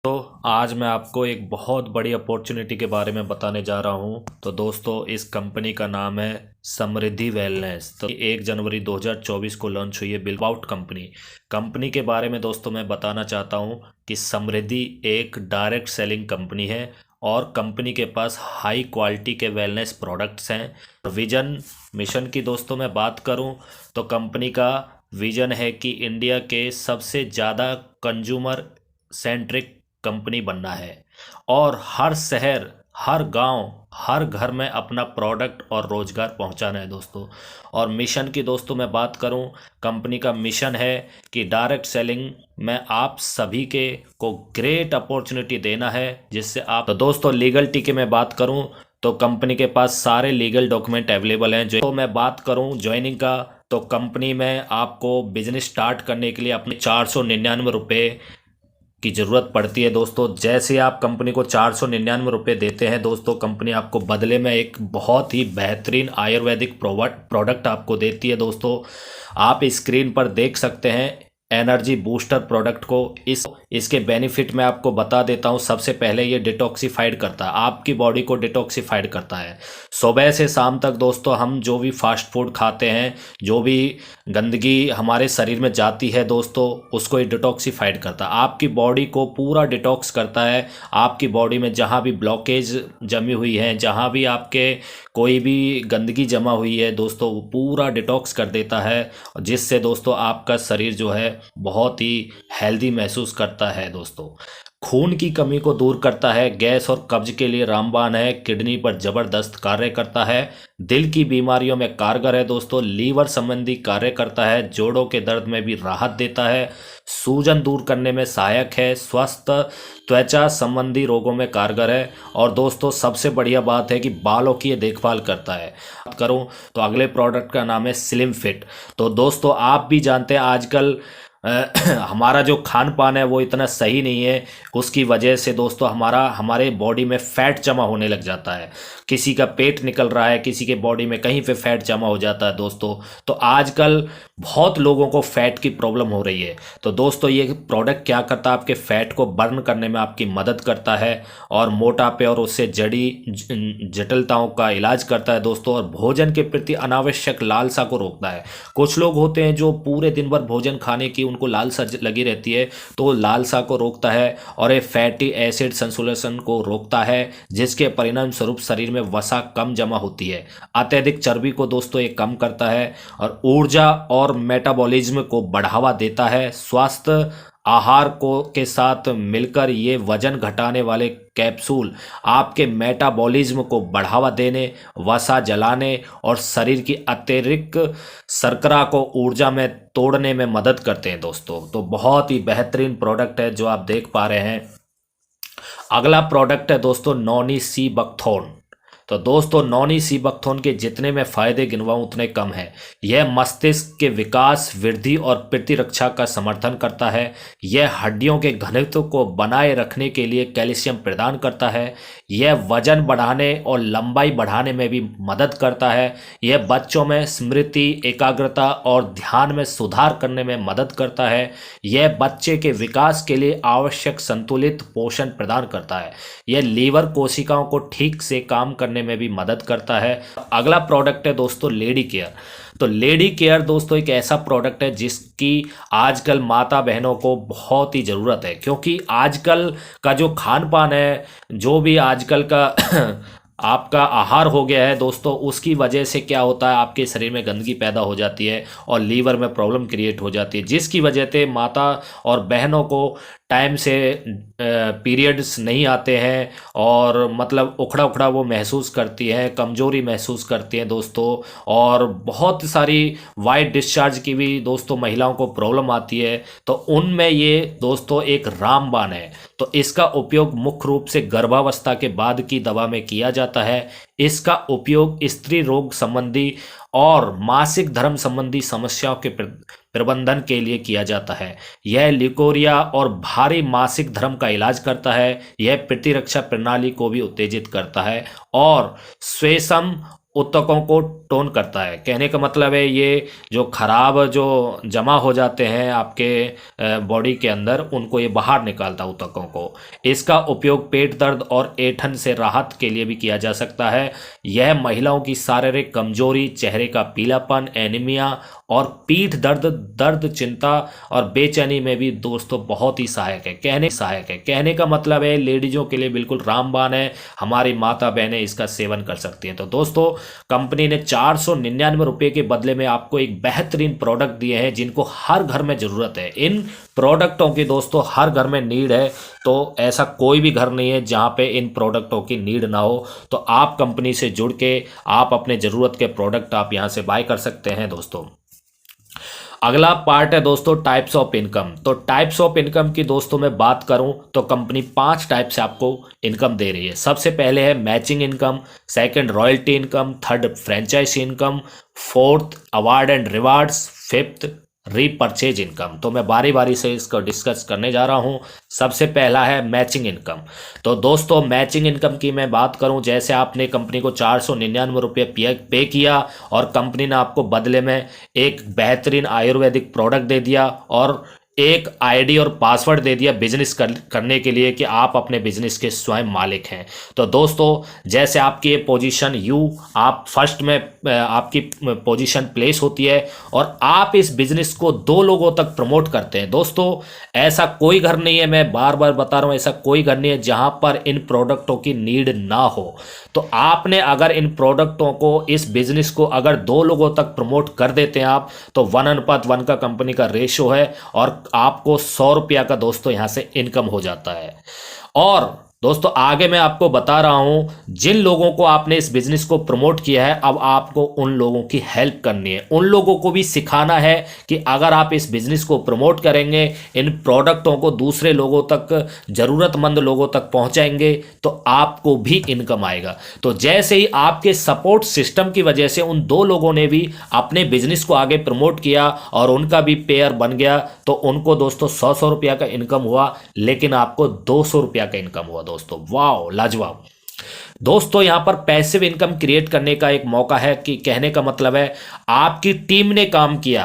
तो आज मैं आपको एक बहुत बड़ी अपॉर्चुनिटी के बारे में बताने जा रहा हूं। तो दोस्तों, इस कंपनी का नाम है समृद्धि वेलनेस। तो 1 जनवरी 2024 को लॉन्च हुई है बिलबाउट कंपनी के बारे में दोस्तों मैं बताना चाहता हूं कि समृद्धि एक डायरेक्ट सेलिंग कंपनी है और कंपनी के पास हाई क्वालिटी के वेलनेस प्रोडक्ट्स हैं। विजन मिशन की दोस्तों मैं बात करूं तो कंपनी का विजन है कि इंडिया के सबसे ज़्यादा कंज्यूमर सेंट्रिक कंपनी बनना है और हर शहर, हर गांव, हर घर में अपना प्रोडक्ट और रोजगार पहुंचाना है दोस्तों। और मिशन की दोस्तों मैं बात करूं, कंपनी का मिशन है कि डायरेक्ट सेलिंग में आप सभी के को ग्रेट अपॉर्चुनिटी देना है, जिससे आप तो दोस्तों लीगलिटी की मैं बात करूं तो कंपनी के पास सारे लीगल डॉक्यूमेंट अवेलेबल हैं। जो तो मैं बात करूं ज्वाइनिंग का, तो कंपनी में आपको बिजनेस स्टार्ट करने के लिए अपने 499 की ज़रूरत पड़ती है दोस्तों। जैसे आप कंपनी को 499 देते हैं दोस्तों, कंपनी आपको बदले में एक बहुत ही बेहतरीन आयुर्वेदिक प्रोडक्ट आपको देती है दोस्तों। आप स्क्रीन पर देख सकते हैं एनर्जी बूस्टर प्रोडक्ट को। इसके बेनिफिट मैं आपको बता देता हूं। सबसे पहले ये डिटॉक्सिफाइड करता है, आपकी बॉडी को डिटॉक्सिफाइड करता है। सुबह से शाम तक दोस्तों हम जो भी फास्ट फूड खाते हैं, जो भी गंदगी हमारे शरीर में जाती है दोस्तों, उसको ये डिटॉक्सिफाइड करता है। आपकी बॉडी को पूरा डिटॉक्स करता है। आपकी बॉडी में जहाँ भी ब्लॉकेज जमी हुई है, जहाँ भी आपके कोई भी गंदगी जमा हुई है दोस्तों, वो पूरा डिटॉक्स कर देता है, जिससे दोस्तों आपका शरीर जो है बहुत ही हेल्दी महसूस करता है दोस्तों। खून की कमी को दूर करता है, गैस और कब्ज के लिए रामबाण है, किडनी पर जबरदस्त कार्य करता है, दिल की बीमारियों में कारगर है दोस्तों, लीवर संबंधी कार्य करता है, जोड़ों के दर्द में भी राहत देता है, सूजन दूर करने में सहायक है, स्वस्थ त्वचा संबंधी रोगों में कारगर है, और दोस्तों सबसे बढ़िया बात है कि बालों की ये देखभाल करता है। बात करूं तो अगले प्रोडक्ट का नाम है स्लिम फिट। तो दोस्तों आप भी जानते हैं आजकल हमारा जो खान पान है वो इतना सही नहीं है। उसकी वजह से दोस्तों हमारे बॉडी में फैट जमा होने लग जाता है। किसी का पेट निकल रहा है, किसी के बॉडी में कहीं पे फैट जमा हो जाता है दोस्तों। तो आजकल बहुत लोगों को फैट की प्रॉब्लम हो रही है। तो दोस्तों ये प्रोडक्ट क्या करता है, आपके फैट को बर्न करने में आपकी मदद करता है और मोटापे और उससे जड़ी जटिलताओं का इलाज करता है दोस्तों। और भोजन के प्रति अनावश्यक लालसा को रोकता है। कुछ लोग होते हैं जो पूरे दिन भर भोजन खाने की उनको लालसा लगी रहती है, तो लालसा को रोकता है और ये फैटी एसिड संश्लेषण को रोकता है, जिसके परिणाम स्वरूप शरीर में वसा कम जमा होती है। अत्यधिक चर्बी को दोस्तों ये कम करता है और ऊर्जा और मेटाबॉलिज्म को बढ़ावा देता है। स्वास्थ्य आहार को के साथ मिलकर ये वजन घटाने वाले कैप्सूल आपके मेटाबॉलिज्म को बढ़ावा देने, वसा जलाने और शरीर की अतिरिक्त शर्करा को ऊर्जा में तोड़ने में मदद करते हैं दोस्तों। तो बहुत ही बेहतरीन प्रोडक्ट है जो आप देख पा रहे हैं। अगला प्रोडक्ट है दोस्तों नॉनी सी बकथोर्न। तो दोस्तों नॉनी सी बकथोर्न के जितने मैं फायदे गिनवाऊं उतने कम है। यह मस्तिष्क के विकास, वृद्धि और प्रतिरक्षा का समर्थन करता है। यह हड्डियों के घनत्व को बनाए रखने के लिए कैल्शियम प्रदान करता है। यह वजन बढ़ाने और लंबाई बढ़ाने में भी मदद करता है। यह बच्चों में स्मृति, एकाग्रता और ध्यान में सुधार करने में मदद करता है। यह बच्चे के विकास के लिए आवश्यक संतुलित पोषण प्रदान करता है। यह लीवर कोशिकाओं को ठीक से काम करने में भी मदद करता है। अगला प्रोडक्ट है दोस्तों लेडी केयर। तो लेडी केयर दोस्तों एक ऐसा प्रोडक्ट है जिसकी आजकल माता बहनों को बहुत ही ज़रूरत है, क्योंकि आजकल का जो खान पान है, जो भी आजकल का आपका आहार हो गया है दोस्तों, उसकी वजह से क्या होता है, आपके शरीर में गंदगी पैदा हो जाती है और लीवर में प्रॉब्लम क्रिएट हो जाती है, जिसकी वजह से माता और बहनों को टाइम से पीरियड्स नहीं आते हैं और मतलब उखड़ा उखड़ा वो महसूस करती हैं, कमजोरी महसूस करती हैं दोस्तों। और बहुत सारी वाइट डिस्चार्ज की भी दोस्तों महिलाओं को प्रॉब्लम आती है। तो उनमें ये दोस्तों एक रामबाण है। तो इसका उपयोग मुख्य रूप से गर्भावस्था के बाद की दवा में किया जाता है। इसका उपयोग स्त्री रोग संबंधी और मासिक धर्म संबंधी समस्याओं के प्रबंधन के लिए किया जाता है। यह लिकोरिया और भारी मासिक धर्म का इलाज करता है। यह प्रतिरक्षा प्रणाली को भी उत्तेजित करता है और श्वेसम ऊतकों को टोन करता है। कहने का मतलब है ये जो खराब जो जमा हो जाते हैं आपके बॉडी के अंदर, उनको ये बाहर निकालता है ऊतकों को। इसका उपयोग पेट दर्द और ऐंठन से राहत के लिए भी किया जा सकता है। यह महिलाओं की शारीरिक कमजोरी, चेहरे का पीलापन, एनीमिया और पीठ दर्द, चिंता और बेचैनी में भी दोस्तों बहुत ही सहायक है। कहने का मतलब है लेडीजों के लिए बिल्कुल रामबाण है। हमारी माता बहनें इसका सेवन कर सकती हैं। तो दोस्तों कंपनी ने 499 रुपये के बदले में आपको एक बेहतरीन प्रोडक्ट दिए हैं जिनको हर घर में ज़रूरत है। इन प्रोडक्टों की दोस्तों हर घर में नीड है। तो ऐसा कोई भी घर नहीं है जहां पे इन प्रोडक्टों की नीड ना हो। तो आप कंपनी से जुड़ के आप अपने ज़रूरत के प्रोडक्ट आप यहां से बाय कर सकते हैं दोस्तों। अगला पार्ट है दोस्तों टाइप्स ऑफ इनकम। तो टाइप्स ऑफ इनकम की दोस्तों मैं बात करूं तो कंपनी 5 टाइप से आपको इनकम दे रही है। सबसे पहले है matching income, second royalty income, third franchise income, fourth award and rewards, fifth repurchase income. तो मैं बारी बारी से इसको डिस्कस करने जा रहा हूं। सबसे पहला है मैचिंग इनकम। तो दोस्तों मैचिंग इनकम की मैं बात करूं, जैसे आपने कंपनी को 499 रुपये पे किया और कंपनी ने आपको बदले में एक बेहतरीन आयुर्वेदिक प्रोडक्ट दे दिया और एक आईडी और पासवर्ड दे दिया बिजनेस करने के लिए कि आप अपने बिजनेस के स्वयं मालिक हैं। तो दोस्तों जैसे आपकी ये पोजीशन आप फर्स्ट में आपकी पोजीशन प्लेस होती है और आप इस बिजनेस को 2 लोगों तक प्रमोट करते हैं। दोस्तों ऐसा कोई घर नहीं है, मैं बार बार बता रहा हूं, ऐसा कोई घर नहीं है जहां पर इन प्रोडक्टों की नीड ना हो। तो आपने अगर इन प्रोडक्टों को, इस बिजनेस को अगर 2 लोगों तक प्रमोट कर देते हैं आप, तो 1:1 का कंपनी का रेशो है और आपको 100 रुपया का दोस्तों यहां से इनकम हो जाता है। और दोस्तों आगे मैं आपको बता रहा हूं, जिन लोगों को आपने इस बिजनेस को प्रमोट किया है, अब आपको उन लोगों की हेल्प करनी है। उन लोगों को भी सिखाना है कि अगर आप इस बिजनेस को प्रमोट करेंगे, इन प्रोडक्टों को दूसरे लोगों तक, जरूरतमंद लोगों तक पहुंचाएंगे, तो आपको भी इनकम आएगा। तो जैसे ही आपके सपोर्ट सिस्टम की वजह से उन 2 लोगों ने भी अपने बिजनेस को आगे प्रमोट किया और उनका भी पेयर बन गया, तो उनको दोस्तों 100 रुपया का इनकम हुआ, लेकिन आपको 200 रुपया का इनकम हुआ। दोस्तों वाओ, लाजवाब। दोस्तों यहां पर पैसिव इनकम क्रिएट करने का एक मौका है कि कहने का मतलब है आपकी टीम ने काम किया,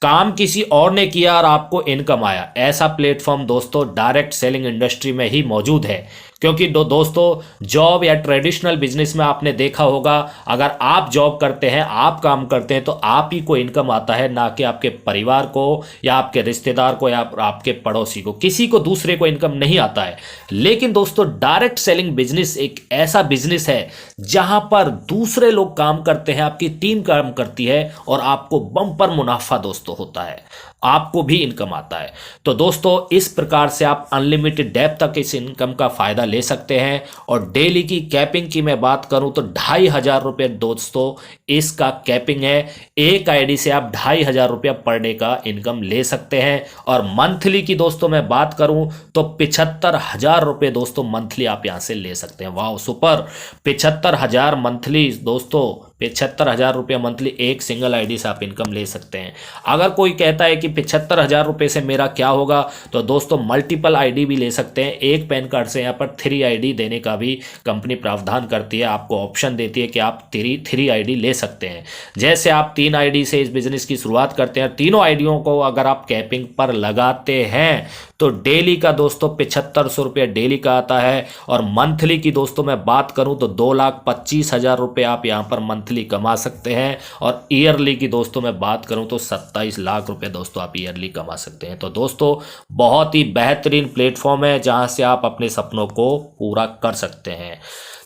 काम किसी और ने किया और आपको इनकम आया। ऐसा प्लेटफॉर्म दोस्तों डायरेक्ट सेलिंग इंडस्ट्री में ही मौजूद है। क्योंकि दोस्तों जॉब या ट्रेडिशनल बिजनेस में आपने देखा होगा, अगर आप जॉब करते हैं, आप काम करते हैं, तो आप ही को इनकम आता है, ना कि आपके परिवार को या आपके रिश्तेदार को या आपके पड़ोसी को। किसी को दूसरे को इनकम नहीं आता है। लेकिन दोस्तों डायरेक्ट सेलिंग बिजनेस एक ऐसा बिजनेस है जहां पर दूसरे लोग काम करते हैं, आपकी टीम काम करती है और आपको बम्पर मुनाफा दोस्तों होता है, आपको भी इनकम आता है। तो दोस्तों इस प्रकार से आप अनलिमिटेड डेप्थ तक इस इनकम का फायदा ले सकते हैं। और डेली की कैपिंग की मैं बात करूं तो 2500 रुपये दोस्तों इसका कैपिंग है। एक आईडी से आप 2500 रुपया पर डे का इनकम ले सकते हैं। और मंथली की दोस्तों मैं बात करूं तो 75,000 रुपये दोस्तों मंथली आप यहां से ले सकते हैं। वाह सुपर, 75,000 मंथली दोस्तों, 75,000 रुपया मंथली एक सिंगल आईडी से आप इनकम ले सकते हैं। अगर कोई कहता है कि 75,000 रुपये से मेरा क्या होगा, तो दोस्तों मल्टीपल आईडी भी ले सकते हैं। एक पैन कार्ड से यहाँ पर 3 आईडी देने का भी कंपनी प्रावधान करती है, आपको ऑप्शन देती है कि आप 3 आईडी ले सकते हैं। जैसे आप 3 आईडी से इस बिजनेस की शुरुआत करते हैं, तीनों आईडियों को अगर आप कैपिंग पर लगाते हैं तो डेली का दोस्तों 7500 रुपया डेली का आता है। और मंथली की दोस्तों मैं बात करूं तो 2,25,000 रुपये आप यहां पर मंथली कमा सकते हैं। और ईयरली की दोस्तों मैं बात करूं तो 27 लाख रुपए दोस्तों आप ईयरली कमा सकते हैं। तो दोस्तों बहुत ही बेहतरीन प्लेटफॉर्म है जहां से आप अपने सपनों को पूरा कर सकते हैं।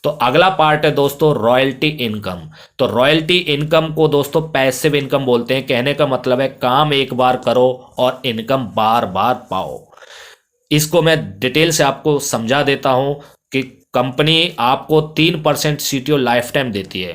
तो अगला पार्ट है दोस्तों रॉयल्टी इनकम। तो रॉयल्टी इनकम को दोस्तों पैसिव इनकम बोलते हैं। कहने का मतलब है काम एक बार करो और इनकम बार बार पाओ। इसको मैं डिटेल से आपको समझा देता हूं कि कंपनी आपको 3% सीटीओ लाइफ टाइम देती है।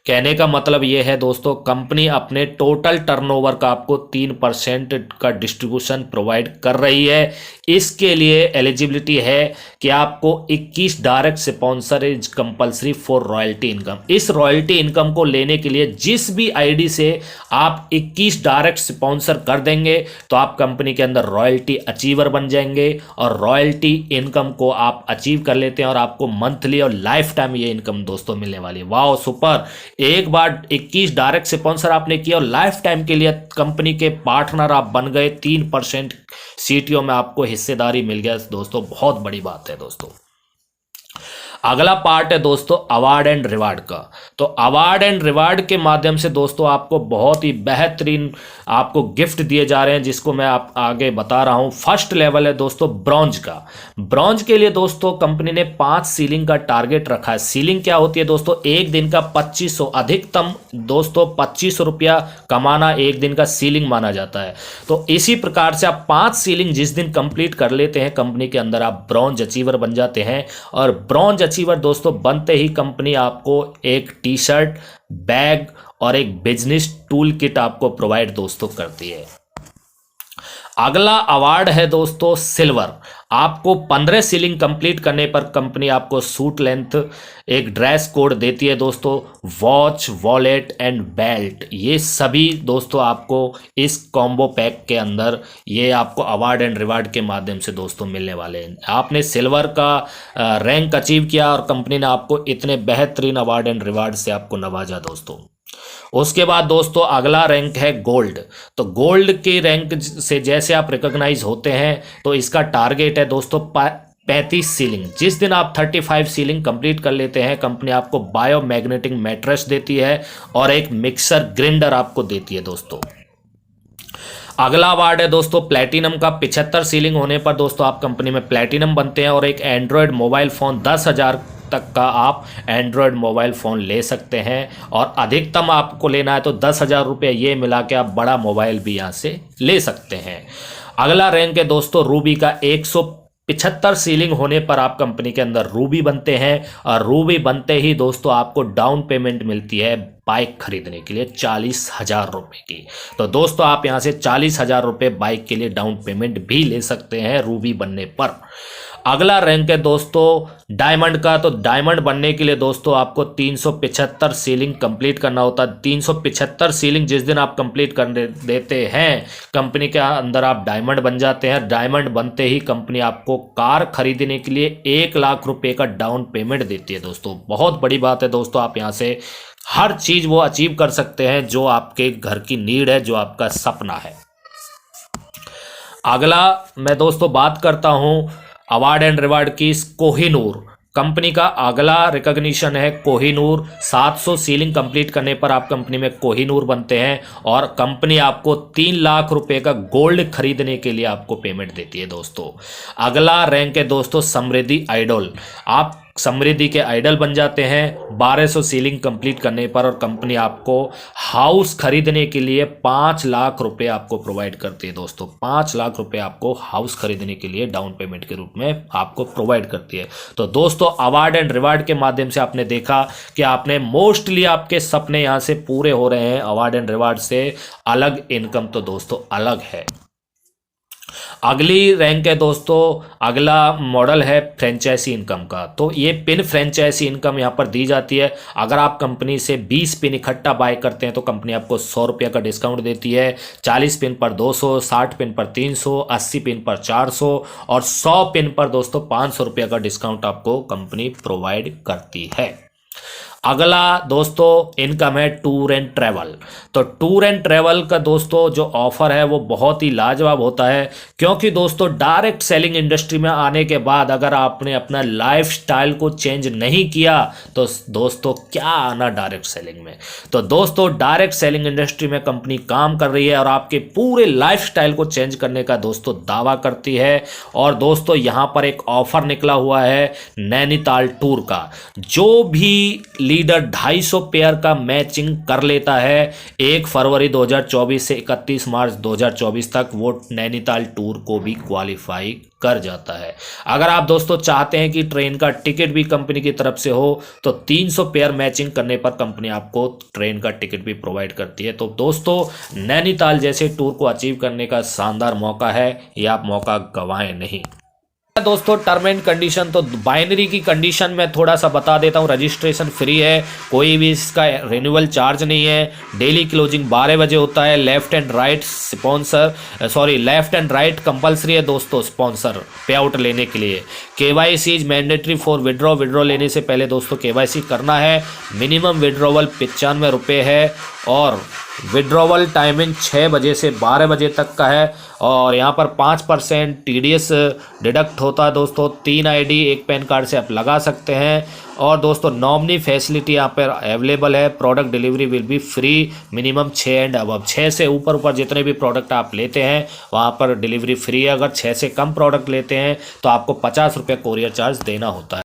कहने का मतलब ये है दोस्तों, कंपनी अपने टोटल टर्नओवर का आपको 3% का डिस्ट्रीब्यूशन प्रोवाइड कर रही है। इसके लिए एलिजिबिलिटी है कि आपको 21 direct sponsor is compulsory for royalty income. इस रॉयल्टी इनकम को लेने के लिए जिस भी आईडी से आप 21 डायरेक्ट स्पॉन्सर कर देंगे तो आप कंपनी के अंदर रॉयल्टी अचीवर बन जाएंगे और रॉयल्टी इनकम को आप अचीव कर लेते हैं और आपको मंथली और लाइफ टाइम ये इनकम दोस्तों मिलने वाली है। वाह सुपर, एक बार 21 डायरेक्ट स्पॉन्सर आपने किया और लाइफ टाइम के लिए कंपनी के पार्टनर आप बन गए, 3% सीटीओ में आपको हिस्सेदारी मिल गया दोस्तों, बहुत बड़ी बात है दोस्तों। अगला पार्ट है दोस्तों अवार्ड एंड रिवार्ड का। तो अवार्ड एंड रिवार्ड के माध्यम से दोस्तों आपको बहुत ही बेहतरीन आपको गिफ्ट दिए जा रहे हैं, जिसको मैं आप आगे बता रहा हूं। फर्स्ट लेवल है दोस्तों ब्रॉन्ज का। ब्रॉन्ज के लिए दोस्तों कंपनी ने 5 सीलिंग का टारगेट रखा है। सीलिंग क्या होती है दोस्तों, एक दिन का 2500, अधिकतम दोस्तों 2500 रुपया कमाना एक दिन का सीलिंग माना जाता है। तो इसी प्रकार से आप 5 सीलिंग जिस दिन कंप्लीट कर लेते हैं कंपनी के अंदर, आप ब्रॉन्ज अचीवर बन जाते हैं। और ब्रॉन्ज अचीवर दोस्तों बनते ही कंपनी आपको एक टी शर्ट, बैग और एक बिजनेस टूल किट आपको प्रोवाइड दोस्तों करती है। अगला अवार्ड है दोस्तों सिल्वर। आपको 15 सीलिंग कंप्लीट करने पर कंपनी आपको सूट लेंथ, एक ड्रेस कोड देती है दोस्तों, वॉच, वॉलेट एंड बेल्ट, ये सभी दोस्तों आपको इस कॉम्बो पैक के अंदर ये आपको अवार्ड एंड रिवार्ड के माध्यम से दोस्तों मिलने वाले हैं। आपने सिल्वर का रैंक अचीव किया और कंपनी ने आपको इतने बेहतरीन अवार्ड एंड रिवार्ड से आपको नवाजा दोस्तों। उसके बाद दोस्तों अगला रैंक है गोल्ड। तो गोल्ड के रैंक से जैसे आप रिकॉग्नाइज होते हैं तो इसका टारगेट है दोस्तों 35 सीलिंग। जिस दिन आप 35 सीलिंग कंप्लीट कर लेते हैं कंपनी आपको बायोमैग्नेटिक मैट्रेस देती है और एक मिक्सर ग्राइंडर आपको देती है दोस्तों। अगला अवार्ड है दोस्तों प्लैटिनम का। 75 सीलिंग होने पर दोस्तों आप कंपनी में प्लैटिनम बनते हैं और एक एंड्रॉयड मोबाइल फ़ोन 10,000 तक का आप एंड्रॉयड मोबाइल फ़ोन ले सकते हैं और अधिकतम आपको लेना है तो 10,000 रुपये, ये मिला के आप बड़ा मोबाइल भी यहाँ से ले सकते हैं। अगला रैंक है दोस्तों रूबी का। 175 सीलिंग होने पर आप कंपनी के अंदर रूबी बनते हैं और रूबी बनते ही दोस्तों आपको डाउन पेमेंट मिलती है बाइक खरीदने के लिए 40,000 रुपये की। तो दोस्तों आप यहाँ से 40,000 रुपये बाइक के लिए डाउन पेमेंट भी ले सकते हैं रूबी बनने पर। अगला रैंक है दोस्तों डायमंड का। तो डायमंड बनने के लिए दोस्तों आपको 375 सीलिंग कंप्लीट करना होता है। 375 सीलिंग जिस दिन आप कंप्लीट कर देते हैं कंपनी के अंदर आप डायमंड बन जाते हैं। डायमंड बनते ही कंपनी आपको कार खरीदने के लिए 1 लाख रुपए का डाउन पेमेंट देती है दोस्तों। बहुत बड़ी बात है दोस्तों, आप यहाँ से हर चीज़ वो अचीव कर सकते हैं जो आपके घर की नीड है, जो आपका सपना है। अगला मैं दोस्तों बात करता हूँ अवार्ड एंड रिवार्ड की। कोहिनूर कंपनी का अगला रिकॉग्निशन है कोहिनूर। 700 सीलिंग कंप्लीट करने पर आप कंपनी में कोहिनूर बनते हैं और कंपनी आपको 3 लाख रुपए का गोल्ड खरीदने के लिए आपको पेमेंट देती है दोस्तों। अगला रैंक है दोस्तों समृद्धि आइडल। आप समृद्धि के आइडल बन जाते हैं 1200 सीलिंग कंप्लीट करने पर और कंपनी आपको हाउस खरीदने के लिए 5 लाख रुपए आपको प्रोवाइड करती है दोस्तों। 5 लाख रुपए आपको हाउस खरीदने के लिए डाउन पेमेंट के रूप में आपको प्रोवाइड करती है। तो दोस्तों अवार्ड एंड रिवार्ड के माध्यम से आपने देखा कि आपने मोस्टली आपके सपने यहाँ से पूरे हो रहे हैं। अवार्ड एंड रिवार्ड से अलग इनकम तो दोस्तों अलग है। अगली रैंक है दोस्तों, अगला मॉडल है फ्रेंचाइजी इनकम का। तो ये पिन फ्रेंचाइजी इनकम यहाँ पर दी जाती है। अगर आप कंपनी से 20 पिन इकट्ठा बाय करते हैं तो कंपनी आपको 100 रुपये का डिस्काउंट देती है। 40 पिन पर 200, 60 पिन पर 300, 80 पिन पर 400 और 100 पिन पर दोस्तों 500 रुपये का डिस्काउंट आपको कंपनी प्रोवाइड करती है। अगला दोस्तों इनकम है टूर एंड ट्रैवल। तो टूर एंड ट्रैवल का दोस्तों जो ऑफर है वो बहुत ही लाजवाब होता है, क्योंकि दोस्तों डायरेक्ट सेलिंग इंडस्ट्री में आने के बाद अगर आपने अपना लाइफ स्टाइल को चेंज नहीं किया तो दोस्तों क्या आना डायरेक्ट सेलिंग में। तो दोस्तों डायरेक्ट सेलिंग इंडस्ट्री में कंपनी काम कर रही है और आपके पूरे लाइफ स्टाइल को चेंज करने का दोस्तों दावा करती है। और दोस्तों यहाँ पर एक ऑफर निकला हुआ है नैनीताल टूर का। जो भी लीडर 250 पेयर का मैचिंग कर लेता है 1 फरवरी 2024 से 31 मार्च 2024 तक, वो नैनीताल टूर को भी क्वालिफाई कर जाता है। अगर आप दोस्तों चाहते हैं कि ट्रेन का टिकट भी कंपनी की तरफ से हो तो 300 पेयर मैचिंग करने पर कंपनी आपको ट्रेन का टिकट भी प्रोवाइड करती है। तो दोस्तों नैनीताल जैसे टूर को अचीव करने का शानदार मौका है, ये आप मौका गंवाएं नहीं। दोस्तों टर्म एंड कंडीशन, तो बाइनरी की कंडीशन में थोड़ा सा बता देता हूँ। रजिस्ट्रेशन फ्री है, कोई भी इसका रिन्यूअल चार्ज नहीं है। डेली क्लोजिंग 12 बजे होता है। लेफ्ट एंड राइट कंपलसरी है दोस्तों स्पॉन्सर पे आउट लेने के लिए। KYC is mandatory for withdraw लेने से पहले दोस्तों KYC करना है। मिनिमम विड्रॉवल 95 रुपये है और विड्रॉवल टाइमिंग 6 बजे से 12 बजे तक का है। और यहाँ पर 5% TDS डिडक्ट होता है दोस्तों। 3 ID 1 पैन कार्ड से आप लगा सकते हैं। और दोस्तों नॉमिनी फैसिलिटी यहाँ पर अवेलेबल है। Product delivery will be free, minimum 6 and above. 6 से ऊपर जितने भी प्रोडक्ट आप लेते हैं वहाँ पर डिलीवरी फ्री है। अगर 6 से कम प्रोडक्ट लेते हैं तो आपको 50 रुपये कोरियर चार्ज देना होता है।